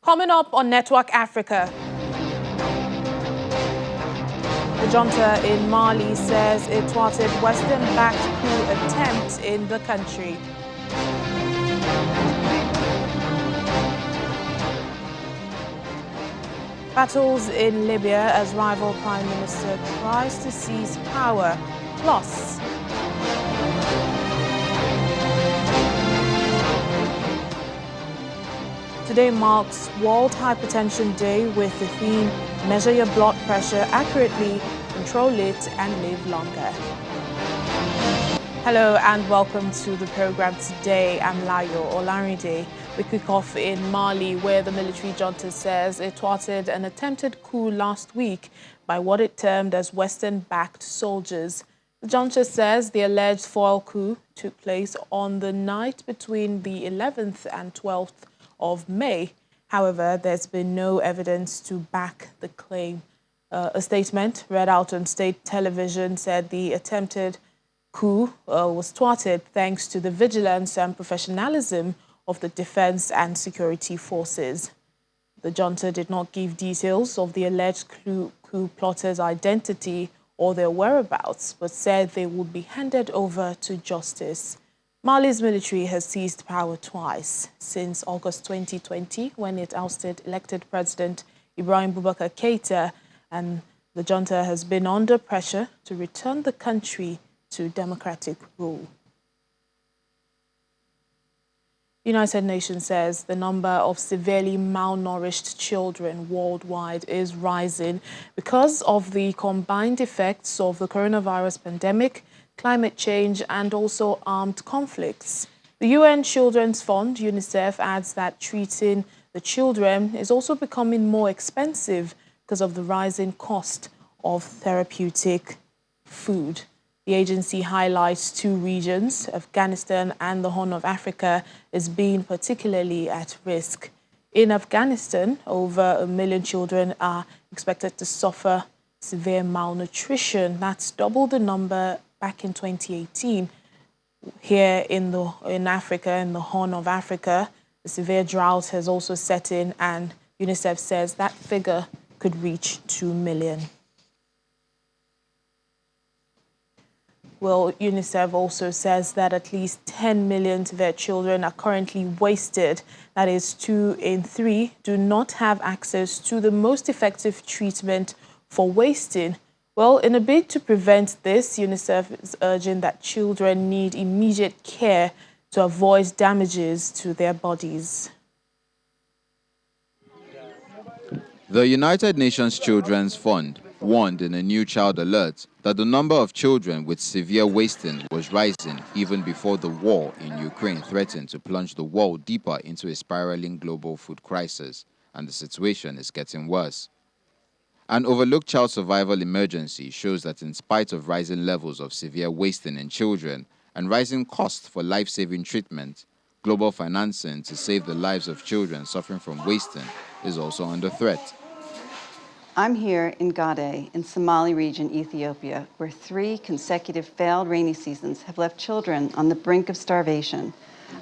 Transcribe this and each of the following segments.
Coming up on Network Africa, the junta in Mali says it thwarted Western-backed coup attempt in the country. Battles in Libya as rival Prime Minister tries to seize power. Plus, today marks World Hypertension Day with the theme Measure Your Blood Pressure Accurately, Control It and Live Longer. Hello and welcome to the program today. I'm Layo Olarinde. We kick off in Mali, where the military junta says it thwarted an attempted coup last week by what it termed as Western-backed soldiers. The junta says the alleged foil coup took place on the night between the 11th and 12th of May. However, there's been no evidence to back the claim. A statement read out on state television said the attempted coup was thwarted thanks to the vigilance and professionalism of the defense and security forces. The junta did not give details of the alleged coup plotters' identity or their whereabouts, but said they would be handed over to justice. Mali's military has seized power twice since August 2020, when it ousted elected President Ibrahim Boubacar Keïta, and the junta has been under pressure to return the country to democratic rule. The United Nations says the number of severely malnourished children worldwide is rising because of the combined effects of the coronavirus pandemic, climate change, and also armed conflicts. The UN Children's Fund, UNICEF, adds that treating the children is also becoming more expensive because of the rising cost of therapeutic food. The agency highlights two regions, Afghanistan and the Horn of Africa, as being particularly at risk. In Afghanistan, over 1 million children are expected to suffer severe malnutrition. That's double the number back in 2018. Here in Africa, in the Horn of Africa, the severe drought has also set in, and UNICEF says that figure could reach 2 million. Well, UNICEF also says that at least 10 million of their children are currently wasted. That is, 2 in 3 do not have access to the most effective treatment for wasting. Well, in a bid to prevent this, UNICEF is urging that children need immediate care to avoid damages to their bodies. The United Nations Children's Fund warned in a new child alert that the number of children with severe wasting was rising even before the war in Ukraine threatened to plunge the world deeper into a spiraling global food crisis, and the situation is getting worse. An overlooked child survival emergency shows that in spite of rising levels of severe wasting in children and rising costs for life-saving treatment, global financing to save the lives of children suffering from wasting is also under threat. I'm here in Gade, in Somali region, Ethiopia, where 3 consecutive failed rainy seasons have left children on the brink of starvation.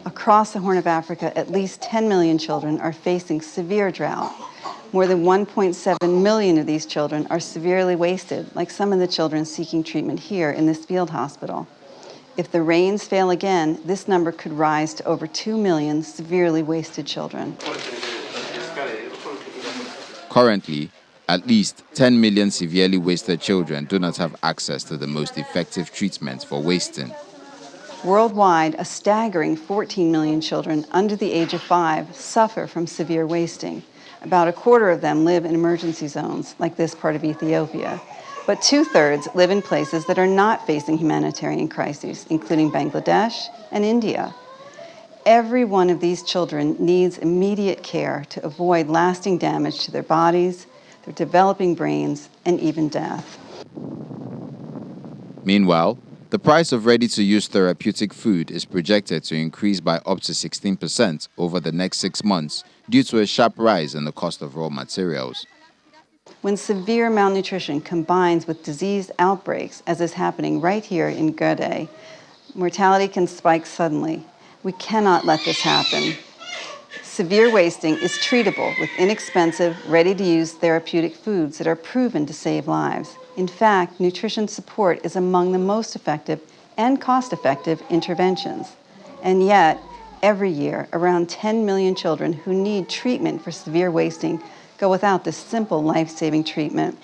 Across the Horn of Africa, at least 10 million children are facing severe drought. More than 1.7 million of these children are severely wasted, like some of the children seeking treatment here in this field hospital. If the rains fail again, this number could rise to over 2 million severely wasted children. Currently, at least 10 million severely wasted children do not have access to the most effective treatment for wasting. Worldwide, a staggering 14 million children under the age of 5 suffer from severe wasting. About a quarter of them live in emergency zones, like this part of Ethiopia. But 2/3 live in places that are not facing humanitarian crises, including Bangladesh and India. Every one of these children needs immediate care to avoid lasting damage to their bodies, their developing brains, and even death. Meanwhile, the price of ready-to-use therapeutic food is projected to increase by up to 16% over the next 6 months due to a sharp rise in the cost of raw materials. When severe malnutrition combines with disease outbreaks, as is happening right here in Gade, mortality can spike suddenly. We cannot let this happen. Severe wasting is treatable with inexpensive, ready-to-use therapeutic foods that are proven to save lives. In fact, nutrition support is among the most effective and cost-effective interventions. And yet, every year, around 10 million children who need treatment for severe wasting go without this simple life-saving treatment.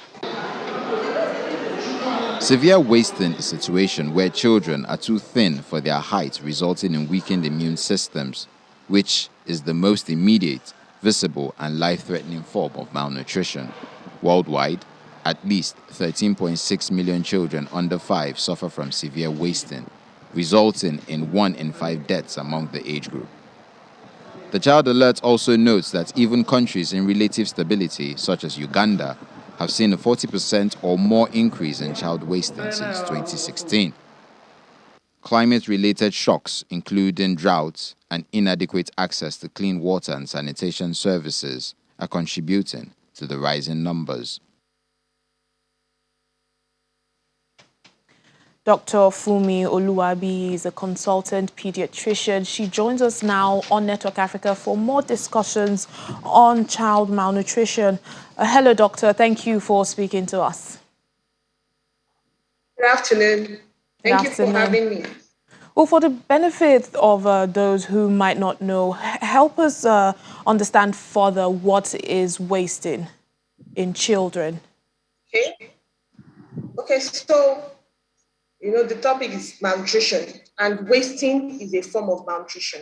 Severe wasting is a situation where children are too thin for their height, resulting in weakened immune systems, which is the most immediate, visible, and life-threatening form of malnutrition. Worldwide, at least 13.6 million children under 5 suffer from severe wasting, resulting in 1 in 5 deaths among the age group. The Child Alert also notes that even countries in relative stability, such as Uganda, have seen a 40% or more increase in child wasting since 2016. Climate-related shocks, including droughts and inadequate access to clean water and sanitation services, are contributing to the rising numbers. Dr. Fumi Oluwabi is a consultant pediatrician. She joins us now on Network Africa for more discussions on child malnutrition. Hello, doctor. Thank you for speaking to us. Good afternoon. Thank you for having me. Well, for the benefit of those who might not know, help us understand further what is wasting in children. Okay, so the topic is malnutrition, and wasting is a form of malnutrition.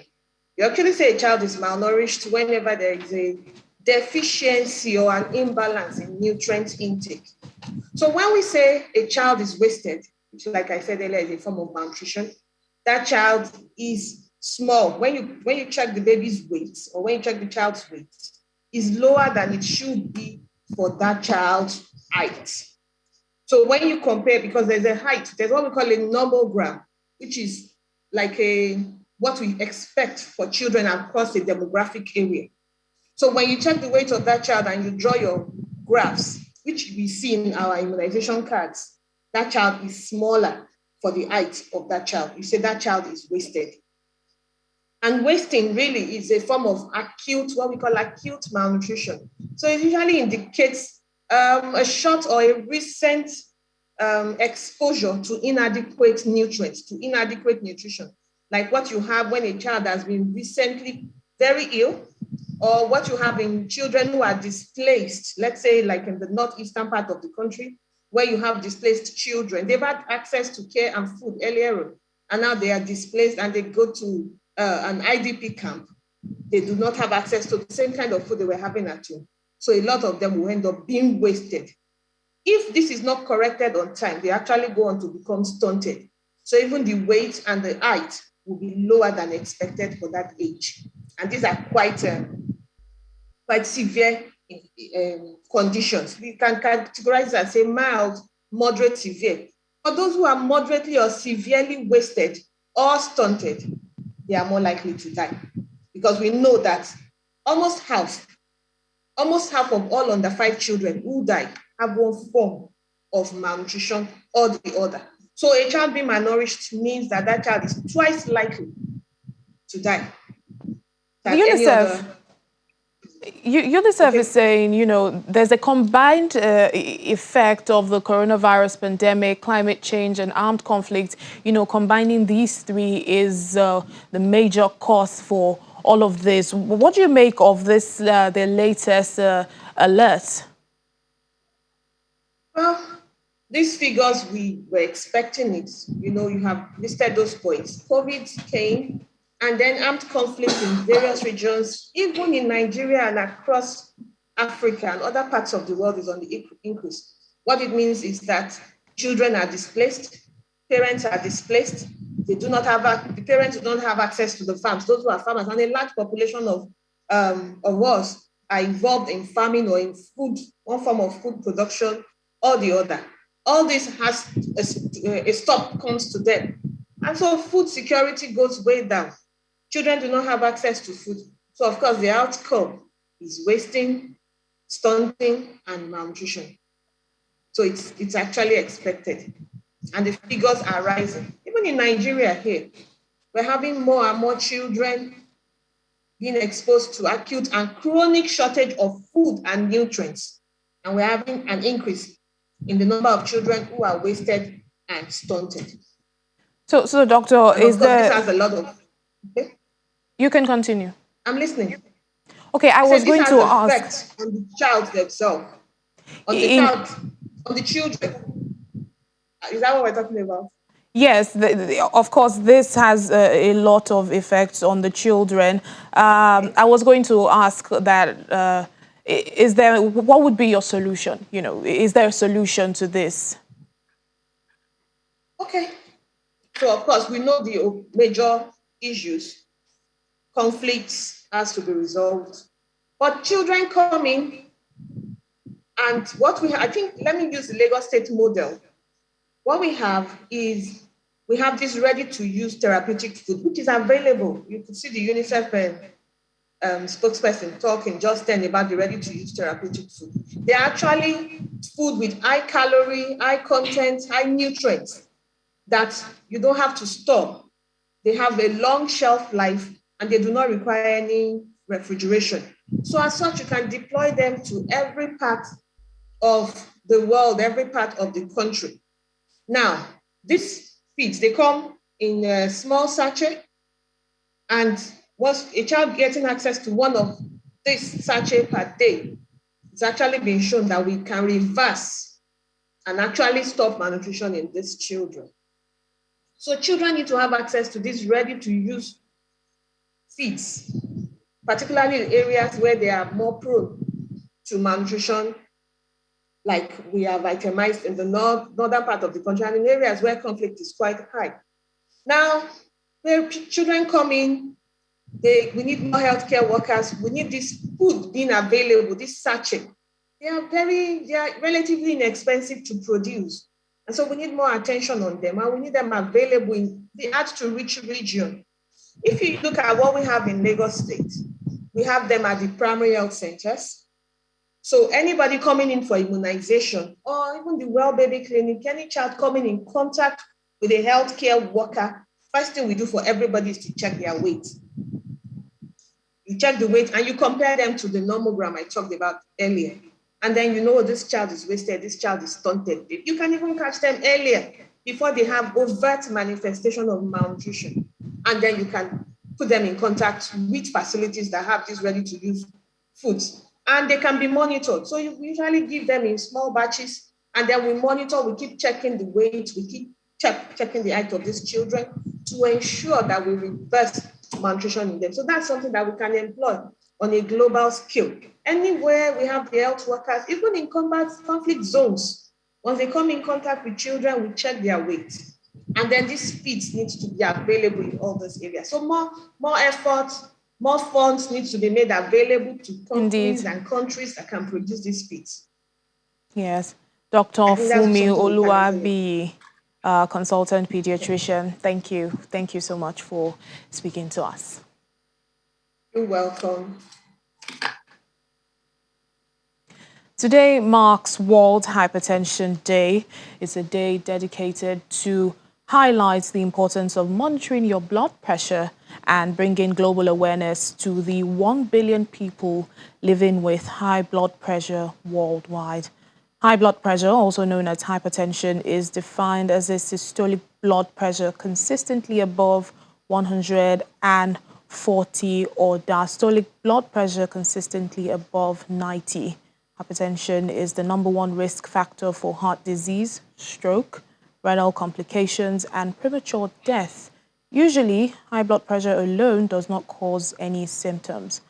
You actually say a child is malnourished whenever there is a deficiency or an imbalance in nutrient intake. So when we say a child is wasted, which, like I said earlier, is a form of malnutrition, that child is small. When you check the baby's weight, or when you check the child's weight, is lower than it should be for that child's height. So when you compare, because there's a height, there's what we call a nomogram, which is like what we expect for children across a demographic area. So when you check the weight of that child and you draw your graphs, which we see in our immunization cards, that child is smaller for the height of that child. You say that child is wasted. And wasting really is a form of acute, what we call acute malnutrition. So it usually indicates a short or a recent exposure to inadequate nutrients, to inadequate nutrition, like what you have when a child has been recently very ill, or what you have in children who are displaced, let's say like in the northeastern part of the country, where you have displaced children. They've had access to care and food earlier on, and now they are displaced and they go to an IDP camp. They do not have access to the same kind of food they were having at home. So a lot of them will end up being wasted. If this is not corrected on time, they actually go on to become stunted. So even the weight and the height will be lower than expected for that age. And these are quite severe conditions. We can categorize it as a mild, moderate, severe. For those who are moderately or severely wasted or stunted, they are more likely to die. Because we know that almost half of all under 5 children who die have one form of malnutrition or the other. So a child being malnourished means that that child is twice likely to die. UNICEF is saying, there's a combined effect of the coronavirus pandemic, climate change, and armed conflict. Combining these three is the major cause for all of this. What do you make of this, the latest alert? Well, these figures, we were expecting it. You have listed those points. COVID came, and then armed conflict in various regions, even in Nigeria and across Africa and other parts of the world, is on the increase. What it means is that children are displaced, parents are displaced. The parents do not have access to the farms. Those who are farmers, and a large population of us are involved in farming or in food, one form of food production or the other. All this has a stop comes to them. And so food security goes way down. Children do not have access to food. So of course the outcome is wasting, stunting, and malnutrition. So it's actually expected. And the figures are rising. Even in Nigeria here, we're having more and more children being exposed to acute and chronic shortage of food and nutrients. And we're having an increase in the number of children who are wasted and stunted. So doctor, and is there... This has a lot of... Okay? You can continue. I'm listening. Okay, I was going to ask... This has effect on the child themselves, on the children. Is that what we're talking about? Yes, of course, this has a lot of effects on the children. I was going to ask that, what would be your solution? You know, is there a solution to this? Okay. So, of course, we know the major issues. Conflicts has to be resolved. But children coming, and I think, let me use the Lagos State model. What we have is, we have this ready-to-use therapeutic food, which is available. You could see the UNICEF spokesperson talking just then about the ready-to-use therapeutic food. They're actually food with high calorie, high content, high nutrients that you don't have to store. They have a long shelf life and they do not require any refrigeration. So as such, you can deploy them to every part of the world, every part of the country. Now, these feeds, they come in a small sachet, and once a child getting access to one of this sachet per day, it's actually been shown that we can reverse and actually stop malnutrition in these children. So children need to have access to these ready-to-use feeds, particularly in areas where they are more prone to malnutrition, like we are itemized in the northern part of the country, and in areas where conflict is quite high. Now, where children come in, we need more healthcare workers. We need this food being available, this sachet. They are relatively inexpensive to produce. And so we need more attention on them, and we need them available in the hard-to-reach region. If you look at what we have in Lagos State, we have them at the primary health centers. So anybody coming in for immunization, or even the well baby clinic, any child coming in contact with a healthcare worker, first thing we do for everybody is to check their weight. You check the weight and you compare them to the nomogram I talked about earlier. And then you know this child is wasted, this child is stunted. You can even catch them earlier before they have overt manifestation of malnutrition. And then you can put them in contact with facilities that have these ready-to-use foods. And they can be monitored. So you usually give them in small batches, and then we monitor, we keep checking the weight, we keep checking the height of these children to ensure that we reverse malnutrition in them. So that's something that we can employ on a global scale. Anywhere we have the health workers, even in conflict zones, once they come in contact with children, we check their weight. And then these feeds need to be available in all those areas. So more effort, more funds need to be made available to companies and countries that can produce these feeds. Yes. Dr. Fumi Oluwabi, consultant pediatrician, thank you. Thank you so much for speaking to us. You're welcome. Today marks World Hypertension Day. It's a day dedicated to highlight the importance of monitoring your blood pressure and bringing global awareness to the 1 billion people living with high blood pressure worldwide. High blood pressure, also known as hypertension, is defined as a systolic blood pressure consistently above 140 or diastolic blood pressure consistently above 90. Hypertension is the #1 risk factor for heart disease, stroke, renal complications, and premature death. Usually, high blood pressure alone does not cause any symptoms.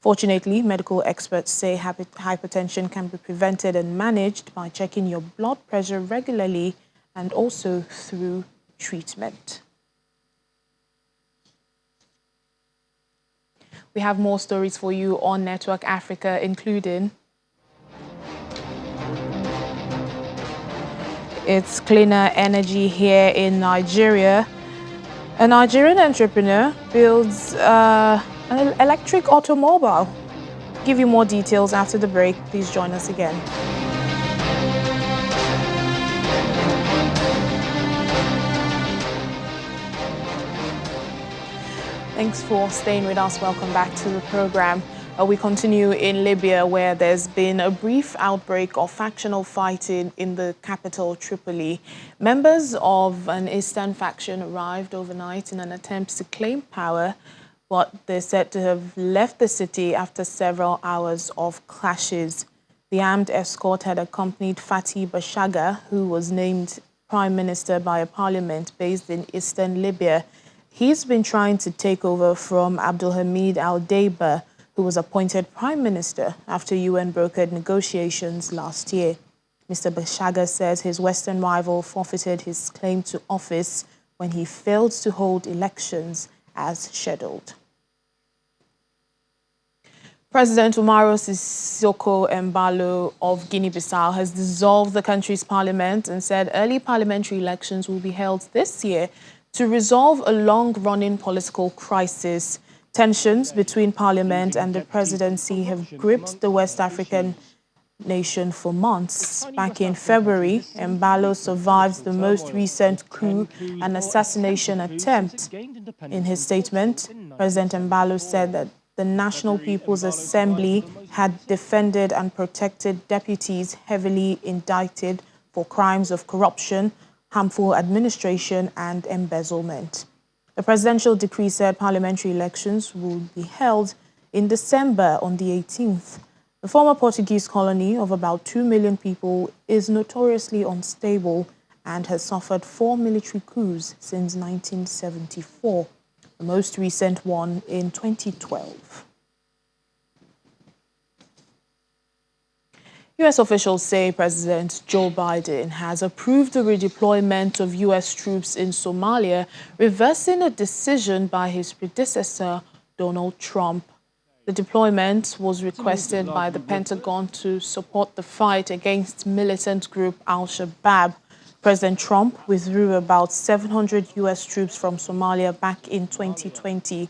Fortunately, medical experts say hypertension can be prevented and managed by checking your blood pressure regularly and also through treatment. We have more stories for you on Network Africa, including it's cleaner energy here in Nigeria. A Nigerian entrepreneur builds an electric automobile. Give you more details after the break. Please join us again. Thanks for staying with us. Welcome back to the program. We continue in Libya, where there's been a brief outbreak of factional fighting in the capital, Tripoli. Members of an eastern faction arrived overnight in an attempt to claim power, but they're said to have left the city after several hours of clashes. The armed escort had accompanied Fatih Bashaga, who was named prime minister by a parliament based in eastern Libya. He's been trying to take over from Abdulhamid al-Deiba, who was appointed prime minister after UN brokered negotiations last year. Mr. Bashaga says his Western rival forfeited his claim to office when he failed to hold elections as scheduled. President Umaro Sissoco Embalo of Guinea-Bissau has dissolved the country's parliament and said early parliamentary elections will be held this year to resolve a long-running political crisis. Tensions between parliament and the presidency have gripped the West African nation for months. Back in February, Embalo survived the most recent coup and assassination attempt. In his statement, President Embalo said that the National People's Assembly had defended and protected deputies heavily indicted for crimes of corruption, harmful administration and embezzlement. The presidential decree said parliamentary elections will be held in December on the 18th. The former Portuguese colony of about 2 million people is notoriously unstable and has suffered 4 military coups since 1974, the most recent one in 2012. U.S. officials say President Joe Biden has approved the redeployment of U.S. troops in Somalia, reversing a decision by his predecessor, Donald Trump. The deployment was requested by the Pentagon to support the fight against militant group Al-Shabaab. President Trump withdrew about 700 U.S. troops from Somalia back in 2020.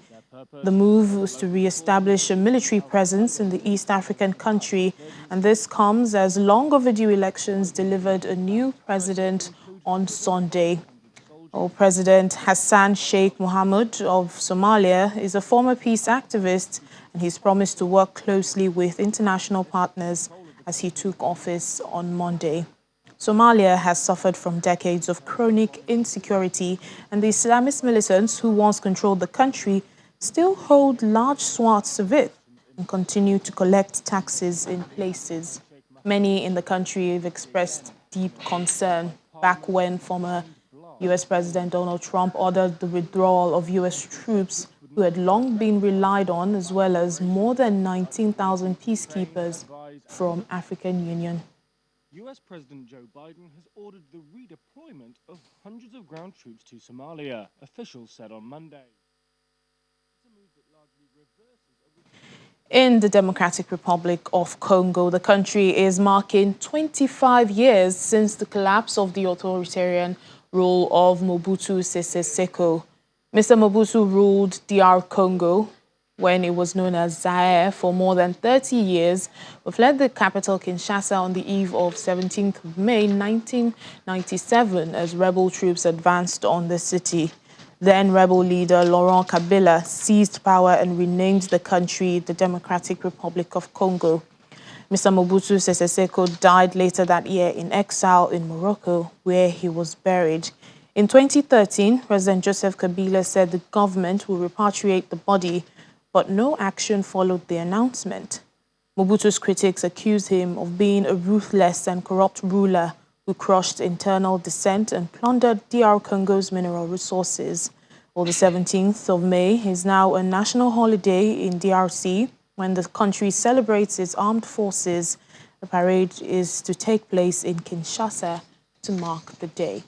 The move was to re-establish a military presence in the East African country, and this comes as long-overdue elections delivered a new president on Sunday. President Hassan Sheikh Mohamud of Somalia is a former peace activist, and he's promised to work closely with international partners as he took office on Monday. Somalia has suffered from decades of chronic insecurity, and the Islamist militants who once controlled the country still hold large swaths of it and continue to collect taxes in places. Many in the country have expressed deep concern back when former U.S. President Donald Trump ordered the withdrawal of U.S. troops who had long been relied on, as well as more than 19,000 peacekeepers from African Union. U.S. President Joe Biden has ordered the redeployment of hundreds of ground troops to Somalia, officials said on Monday. In the Democratic Republic of Congo, the country is marking 25 years since the collapse of the authoritarian rule of Mobutu Sese Seko. Mr. Mobutu ruled DR Congo, when it was known as Zaire, for more than 30 years, but fled the capital Kinshasa on the eve of 17th of May 1997 as rebel troops advanced on the city. Then rebel leader Laurent Kabila seized power and renamed the country the Democratic Republic of Congo. Mr. Mobutu Sese Seko died later that year in exile in Morocco, where he was buried. In 2013, President Joseph Kabila said the government will repatriate the body, but no action followed the announcement. Mobutu's critics accused him of being a ruthless and corrupt ruler who crushed internal dissent and plundered DR Congo's mineral resources. Well, the 17th of May is now a national holiday in DRC when the country celebrates its armed forces. The parade is to take place in Kinshasa to mark the day.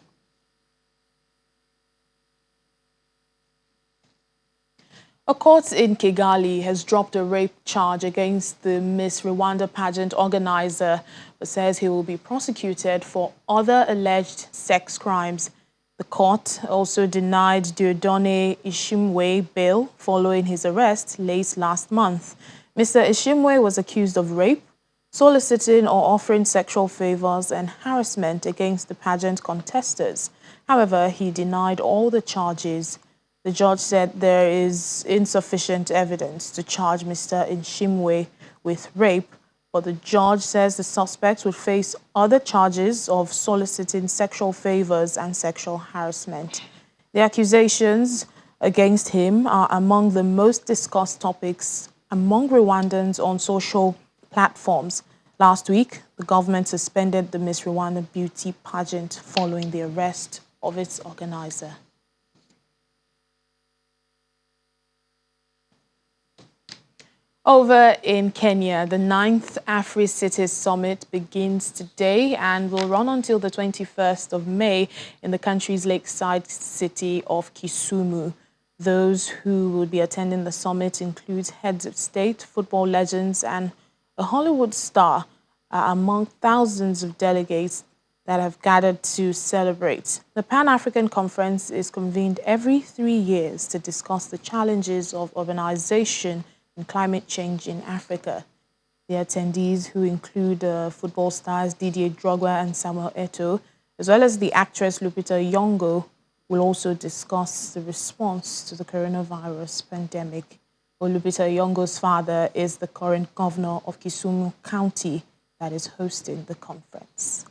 A court in Kigali has dropped a rape charge against the Miss Rwanda pageant organizer, but says he will be prosecuted for other alleged sex crimes. The court also denied Dieudonné Ishimwe bail following his arrest late last month. Mr. Ishimwe was accused of rape, soliciting or offering sexual favors and harassment against the pageant contestants. However, he denied all the charges. The judge said there is insufficient evidence to charge Mr. Nshimwe with rape, but the judge says the suspect would face other charges of soliciting sexual favors and sexual harassment. The accusations against him are among the most discussed topics among Rwandans on social platforms. Last week, the government suspended the Miss Rwanda beauty pageant following the arrest of its organizer. Over in Kenya, the 9th Africities Summit begins today and will run until the 21st of May in the country's lakeside city of Kisumu. Those who will be attending the summit include heads of state, football legends, and a Hollywood star among thousands of delegates that have gathered to celebrate. The Pan-African Conference is convened every 3 years to discuss the challenges of urbanization and climate change in Africa. The attendees, who include football stars Didier Drogba and Samuel Eto'o, as well as the actress Lupita Nyong'o, will also discuss the response to the coronavirus pandemic. Lupita Nyong'o's father is the current governor of Kisumu County that is hosting the conference.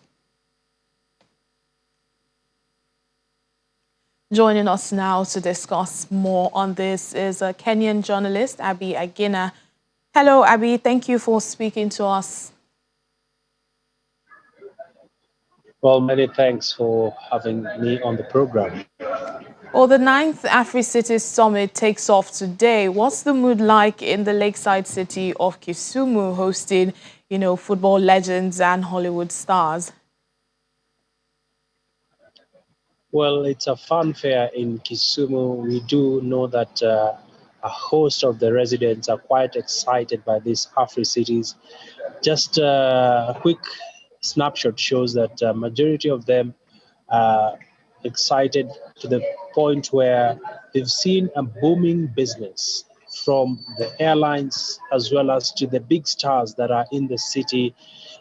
Joining us now to discuss more on this is a Kenyan journalist, Abby Agina. Hello, Abby. Thank you for speaking to us. Well, many thanks for having me on the program. Well, the 9th Africities Summit takes off today. What's the mood like in the lakeside city of Kisumu, hosting, football legends and Hollywood stars? Well, it's a fun fair in Kisumu. We do know that a host of the residents are quite excited by these Africities. Just a quick snapshot shows that a majority of them are excited to the point where they've seen a booming business from the airlines as well as to the big stars that are in the city,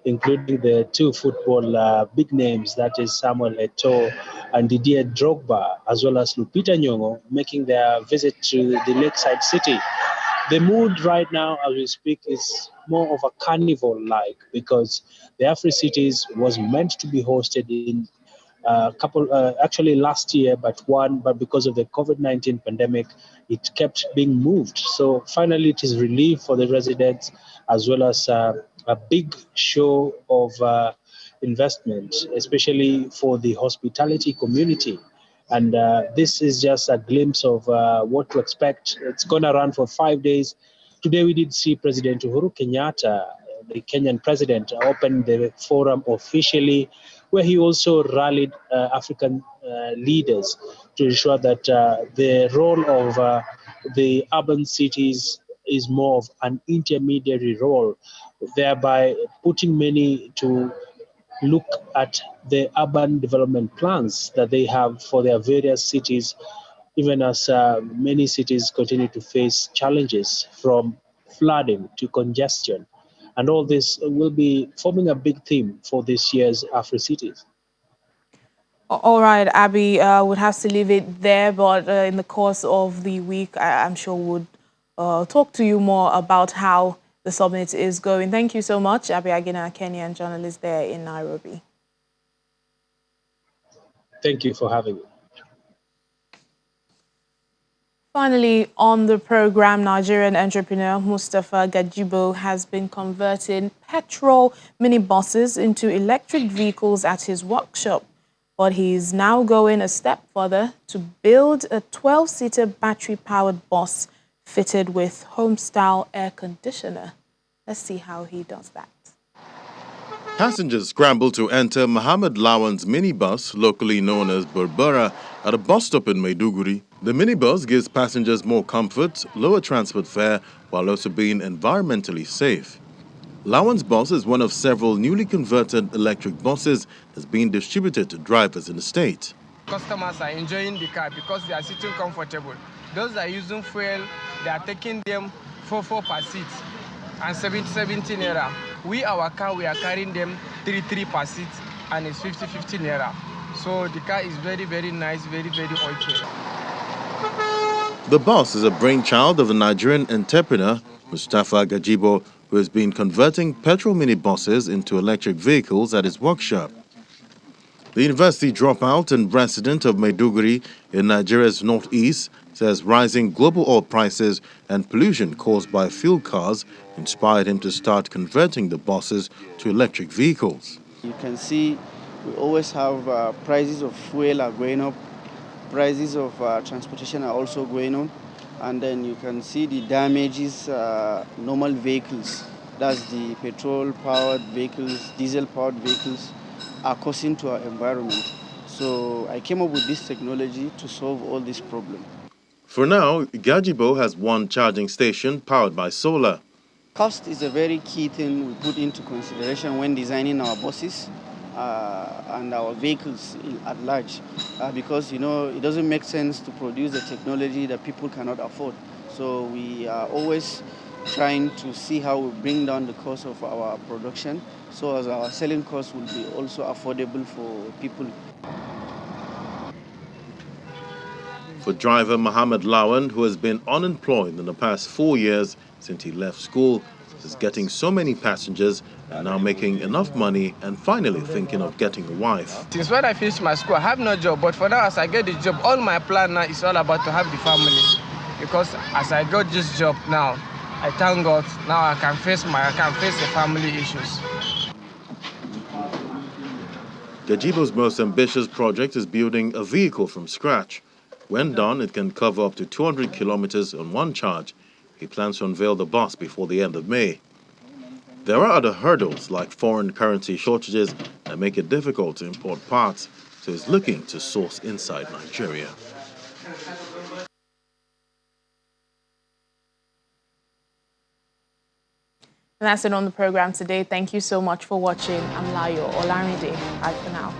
including the two football big names, that is Samuel Eto'o and Didier Drogba, as well as Lupita Nyong'o, making their visit to the lakeside city. The mood right now, as we speak, is more of a carnival-like, because the Africities was meant to be hosted in actually last year, but because of the COVID-19 pandemic, it kept being moved. So finally, it is relief for the residents, as well as a big show of investment, especially for the hospitality community. And this is just a glimpse of what to expect. It's going to run for 5 days. Today, we did see President Uhuru Kenyatta, the Kenyan president, open the forum officially, where he also rallied African leaders to ensure that the role of the urban cities is more of an intermediary role, thereby putting many to look at the urban development plans that they have for their various cities, even as many cities continue to face challenges from flooding to congestion. And all this will be forming a big theme for this year's Africities. All right, Abby, would have to leave it there, but in the course of the week, I'm sure we'll talk to you more about how the summit is going. Thank you so much, Abby Agina, Kenyan journalist there in Nairobi. Thank you for having me. Finally, on the program, Nigerian entrepreneur Mustafa Gajibo has been converting petrol minibuses into electric vehicles at his workshop. But he's now going a step further to build a 12-seater battery-powered bus fitted with home-style air conditioner. Let's see how he does that. Passengers scramble to enter Mohammed Lawan's minibus, locally known as Berbera, at a bus stop in Maiduguri. The minibus gives passengers more comfort, lower transport fare, while also being environmentally safe. Lawan's bus is one of several newly converted electric buses that's being distributed to drivers in the state. Customers are enjoying the car because they are sitting comfortable. Those that are using fuel, they are taking them 4 per seat and 70 naira. Our car, we are carrying them 3 per seat, and it's 50 naira. So the car is very, very nice, very, very okay. The bus is a brainchild of a Nigerian entrepreneur, Mustafa Gajibo, who has been converting petrol minibuses into electric vehicles at his workshop. The university dropout and resident of Maiduguri in Nigeria's northeast says rising global oil prices and pollution caused by fuel cars inspired him to start converting the buses to electric vehicles. You can see we always have prices of fuel are going up, prices of transportation are also going on, and then you can see the damages normal vehicles, that's the petrol-powered vehicles, diesel-powered vehicles, are causing to our environment. So I came up with this technology to solve all this problem. For now, Gajibo has one charging station powered by solar. Cost is a very key thing we put into consideration when designing our buses and our vehicles at large, because it doesn't make sense to produce a technology that people cannot afford. So we are always trying to see how we bring down the cost of our production, so as our selling cost will be also affordable for people. For driver Mohamed Lawan, who has been unemployed in the past 4 years since he left school, is getting so many passengers and now making enough money and finally thinking of getting a wife. Since when I finished my school, I have no job, but for now, as I get the job, all my plan now is all about to have the family. Because as I got this job now, I thank God, now I can face the family issues. Gajibo's most ambitious project is building a vehicle from scratch. When done, it can cover up to 200 kilometers on one charge. He plans to unveil the bus before the end of May. There are other hurdles like foreign currency shortages that make it difficult to import parts, so he's looking to source inside Nigeria. And that's it on the program today. Thank you so much for watching. I'm Layo Olarinde. Bye for now.